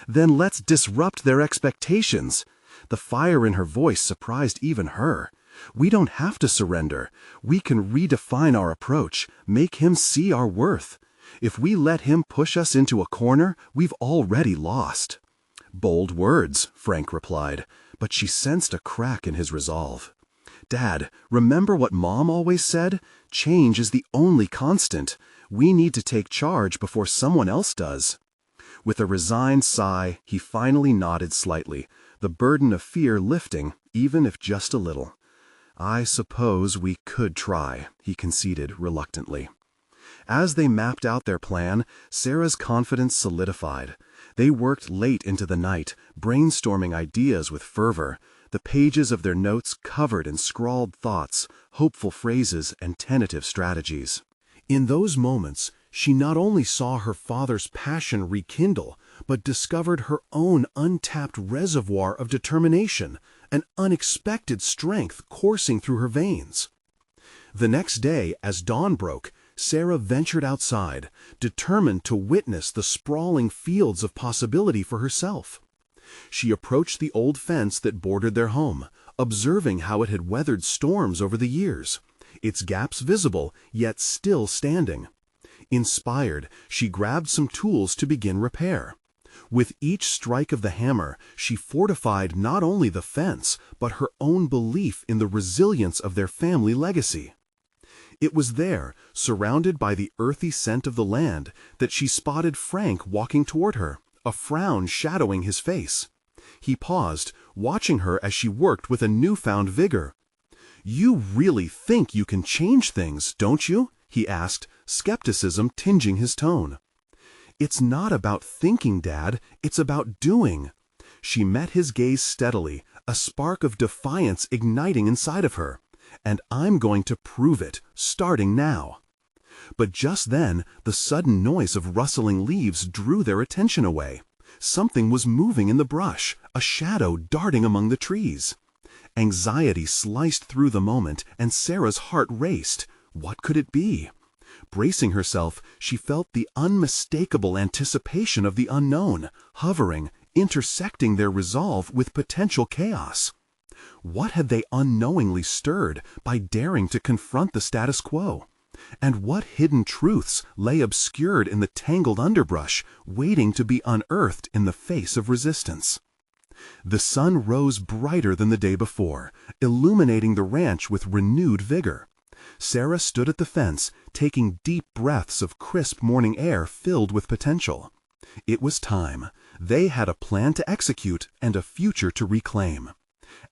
"Then let's disrupt their expectations." The fire in her voice surprised even her. "We don't have to surrender. We can redefine our approach, make him see our worth. If we let him push us into a corner, we've already lost." "Bold words," Frank replied, but she sensed a crack in his resolve. "Dad, remember what Mom always said? Change is the only constant. We need to take charge before someone else does." With a resigned sigh, he finally nodded slightly, the burden of fear lifting, even if just a little. "I suppose we could try," he conceded reluctantly. As they mapped out their plan, Sarah's confidence solidified. They worked late into the night, brainstorming ideas with fervor, the pages of their notes covered in scrawled thoughts, hopeful phrases, and tentative strategies. In those moments, she not only saw her father's passion rekindle, but discovered her own untapped reservoir of determination, an unexpected strength coursing through her veins. The next day, as dawn broke, Sarah ventured outside, determined to witness the sprawling fields of possibility for herself. She approached the old fence that bordered their home, observing how it had weathered storms over the years, its gaps visible, yet still standing. Inspired, she grabbed some tools to begin repair. With each strike of the hammer, she fortified not only the fence, but her own belief in the resilience of their family legacy. It was there, surrounded by the earthy scent of the land, that she spotted Frank walking toward her, a frown shadowing his face. He paused, watching her as she worked with a newfound vigor. "You really think you can change things, don't you?" he asked, skepticism tinging his tone. "It's not about thinking, Dad, it's about doing." She met his gaze steadily, a spark of defiance igniting inside of her. "And I'm going to prove it, starting now." But just then, the sudden noise of rustling leaves drew their attention away. Something was moving in the brush, a shadow darting among the trees. Anxiety sliced through the moment, and Sarah's heart raced. What could it be? Bracing herself, she felt the unmistakable anticipation of the unknown, hovering, intersecting their resolve with potential chaos. What had they unknowingly stirred by daring to confront the status quo? And what hidden truths lay obscured in the tangled underbrush, waiting to be unearthed in the face of resistance? The sun rose brighter than the day before, illuminating the ranch with renewed vigor. Sarah stood at the fence, taking deep breaths of crisp morning air filled with potential. It was time. They had a plan to execute and a future to reclaim.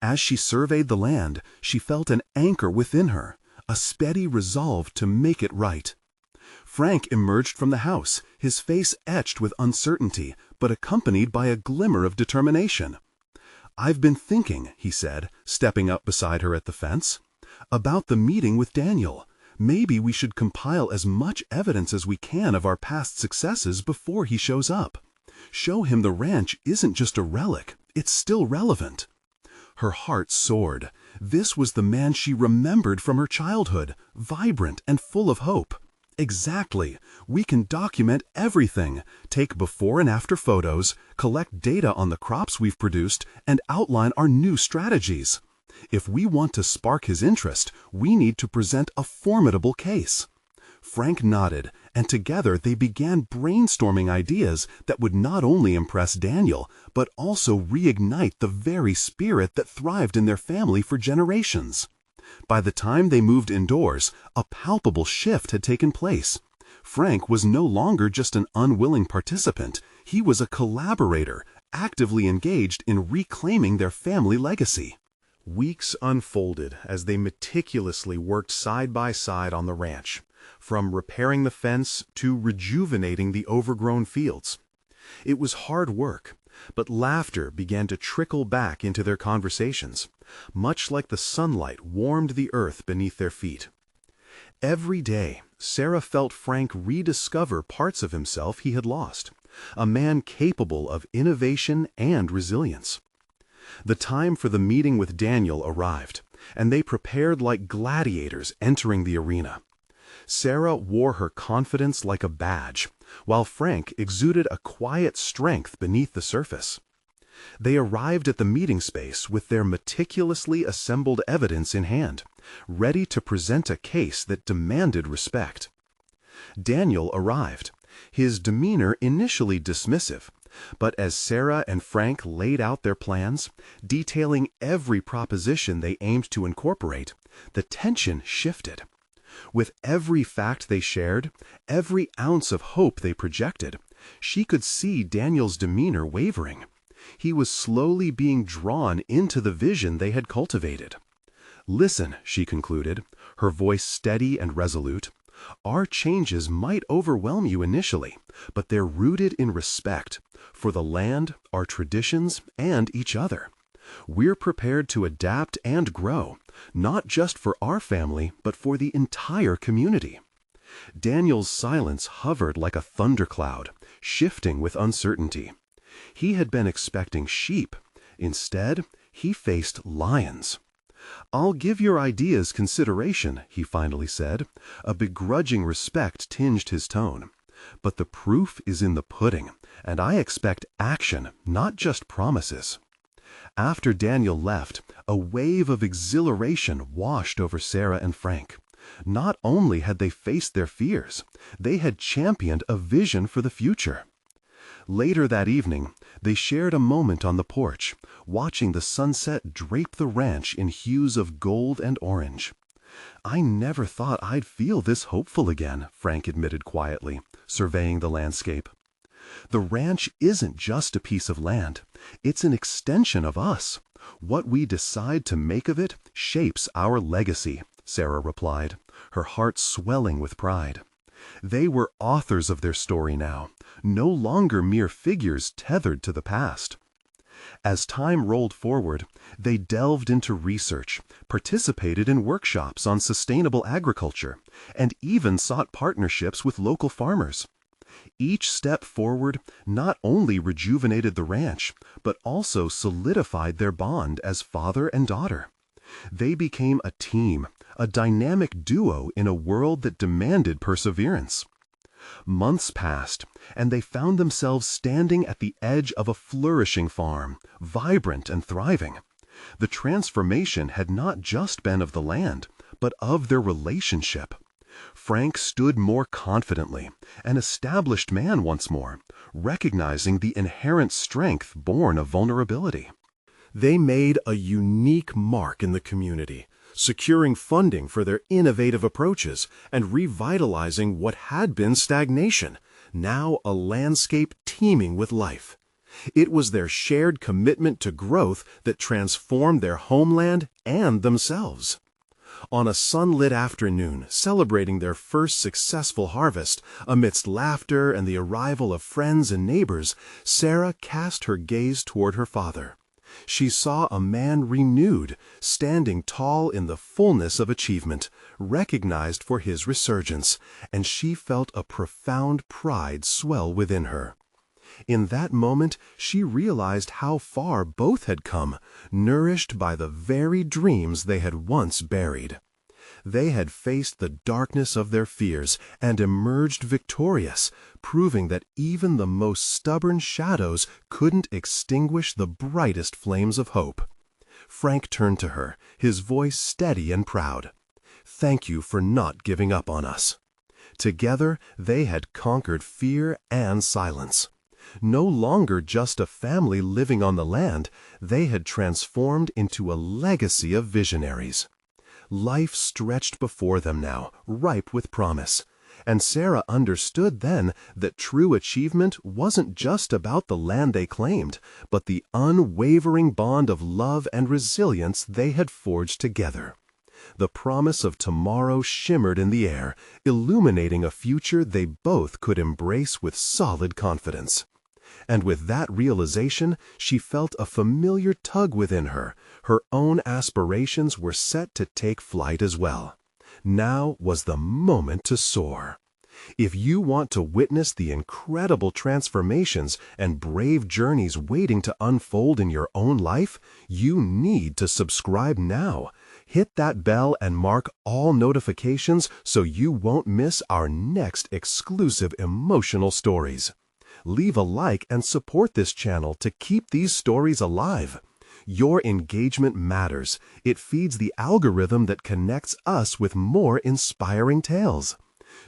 As she surveyed the land, she felt an anchor within her, a steady resolve to make it right. Frank emerged from the house, his face etched with uncertainty, but accompanied by a glimmer of determination. "I've been thinking," he said, stepping up beside her at the fence, "about the meeting with Daniel. Maybe we should compile as much evidence as we can of our past successes before he shows up. Show him the ranch isn't just a relic, it's still relevant." Her heart soared. This was the man she remembered from her childhood, vibrant and full of hope. Exactly. We can document everything, take before and after photos, collect data on the crops we've produced, and outline our new strategies. If we want to spark his interest, we need to present a formidable case. Frank nodded, and together they began brainstorming ideas that would not only impress Daniel, but also reignite the very spirit that thrived in their family for generations. By the time they moved indoors, a palpable shift had taken place. Frank was no longer just an unwilling participant. He was a collaborator, actively engaged in reclaiming their family legacy. Weeks unfolded as they meticulously worked side by side on the ranch, from repairing the fence to rejuvenating the overgrown fields. It was hard work, but laughter began to trickle back into their conversations, much like the sunlight warmed the earth beneath their feet. Every day, Sarah felt Frank rediscover parts of himself he had lost, a man capable of innovation and resilience. The time for the meeting with Daniel arrived, and they prepared like gladiators entering the arena. Sarah wore her confidence like a badge, while Frank exuded a quiet strength beneath the surface. They arrived at the meeting space with their meticulously assembled evidence in hand, ready to present a case that demanded respect. Daniel arrived, his demeanor initially dismissive, but as Sarah and Frank laid out their plans, detailing every proposition they aimed to incorporate, the tension shifted. With every fact they shared, every ounce of hope they projected, she could see Daniel's demeanor wavering. He was slowly being drawn into the vision they had cultivated. "Listen," she concluded, her voice steady and resolute. "Our changes might overwhelm you initially, but they're rooted in respect for the land, our traditions, and each other. We're prepared to adapt and grow, not just for our family, but for the entire community." Daniel's silence hovered like a thundercloud, shifting with uncertainty. He had been expecting sheep. Instead, he faced lions. "I'll give your ideas consideration," he finally said. A begrudging respect tinged his tone. "But the proof is in the pudding, and I expect action, not just promises." After Daniel left, a wave of exhilaration washed over Sarah and Frank. Not only had they faced their fears, they had championed a vision for the future. Later that evening, they shared a moment on the porch, watching the sunset drape the ranch in hues of gold and orange. "I never thought I'd feel this hopeful again," Frank admitted quietly, surveying the landscape. "The ranch isn't just a piece of land. It's an extension of us. What we decide to make of it shapes our legacy," Sarah replied, her heart swelling with pride. They were authors of their story now, no longer mere figures tethered to the past. As time rolled forward, they delved into research, participated in workshops on sustainable agriculture, and even sought partnerships with local farmers. Each step forward not only rejuvenated the ranch, but also solidified their bond as father and daughter. They became a team, a dynamic duo in a world that demanded perseverance. Months passed, and they found themselves standing at the edge of a flourishing farm, vibrant and thriving. The transformation had not just been of the land, but of their relationship. Frank stood more confidently, an established man once more, recognizing the inherent strength born of vulnerability. They made a unique mark in the community, securing funding for their innovative approaches and revitalizing what had been stagnation, now a landscape teeming with life. It was their shared commitment to growth that transformed their homeland and themselves. On a sunlit afternoon, celebrating their first successful harvest, amidst laughter and the arrival of friends and neighbors, Sarah cast her gaze toward her father. She saw a man renewed, standing tall in the fullness of achievement, recognized for his resurgence, and she felt a profound pride swell within her. In that moment, she realized how far both had come, nourished by the very dreams they had once buried. They had faced the darkness of their fears and emerged victorious, proving that even the most stubborn shadows couldn't extinguish the brightest flames of hope. Frank turned to her, his voice steady and proud. "Thank you for not giving up on us." Together, they had conquered fear and silence. No longer just a family living on the land, they had transformed into a legacy of visionaries. Life stretched before them now, ripe with promise. And Sarah understood then that true achievement wasn't just about the land they claimed, but the unwavering bond of love and resilience they had forged together. The promise of tomorrow shimmered in the air, illuminating a future they both could embrace with solid confidence. And with that realization, she felt a familiar tug within her. Her own aspirations were set to take flight as well. Now was the moment to soar. If you want to witness the incredible transformations and brave journeys waiting to unfold in your own life, you need to subscribe now. Hit that bell and mark all notifications so you won't miss our next exclusive emotional stories. Leave a like and support this channel to keep these stories alive. Your engagement matters. It feeds the algorithm that connects us with more inspiring tales.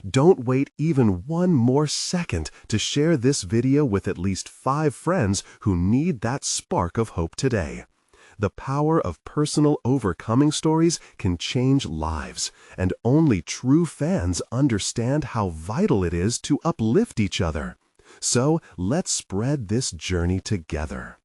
Don't wait even one more second to share this video with at least 5 friends who need that spark of hope today. The power of personal overcoming stories can change lives, and only true fans understand how vital it is to uplift each other. So let's spread this journey together.